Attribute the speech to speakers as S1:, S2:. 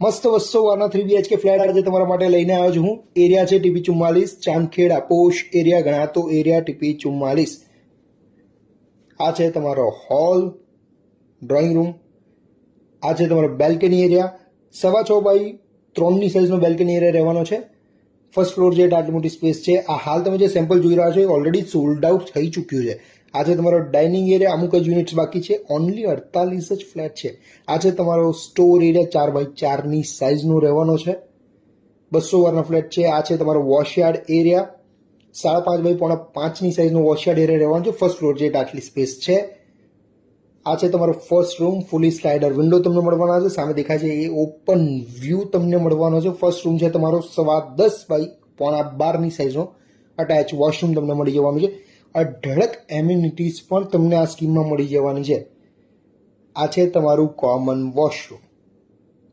S1: મસ્ત 200 3 BHK flat આજે તમારા માટે લઈને આવ્યો છું હું. એરિયા છે TP 44, ચાંદખેડા પોશ એરિયા ગણાતો એરિયા TP 44. આ છે તમારો હોલ, ડ્રોઈંગ રૂમ. આ છે તમારો બેલ્કની એરિયા. 6.5 બાય 3ની સાઇઝનો બેલ્કની એરિયા રહેવાનો છે. ફર્સ્ટ ફ્લોર છે એટલે આટલી મોટી સ્પેસ છે. આ હાલ તમે જે સેમ્પલ જોઈ રહ્યા છો એ ઓલરેડી સોલ્ડ આઉટ થઈ ચૂક્યું છે. આ છે તમારો ડાઇનિંગ એરિયા, અમુક જ યુનિટ્સ બાકી છે. ઓનલી 48 જ ફ્લેટ છે. આ છે તમારો સ્ટોર એરિયા, 4 બાય 4ની સાઇઝનો રહેવાનો છે. 200 વારના ફ્લેટ છે. આ છે તમારો વોશયાર્ડ એરિયા, 5.5 બાય 5.5ની સાઇઝનો વોશયાર્ડ એરિયા રહેવાનો છે. ફર્સ્ટ ફ્લોર છે એટલે આટલી સ્પેસ છે. આ છે તમારો ફર્સ્ટ રૂમ, ફૂલી સ્લાઇડર વિન્ડો તમને મળવાના છે. સામે દેખાય છે એ ઓપન વ્યૂ તમને મળવાનો છે. ફર્સ્ટ રૂમ છે તમારો 10.25 બાય 12ની સાઇઝનો અટેચ વોશરૂમ તમને મળી જવાનું છે. અઢળક એમ્યુનિટીઝ પણ તમને આ સ્કીમમાં મળી જવાની છે. આ છે તમારું કોમન વોશરૂમ.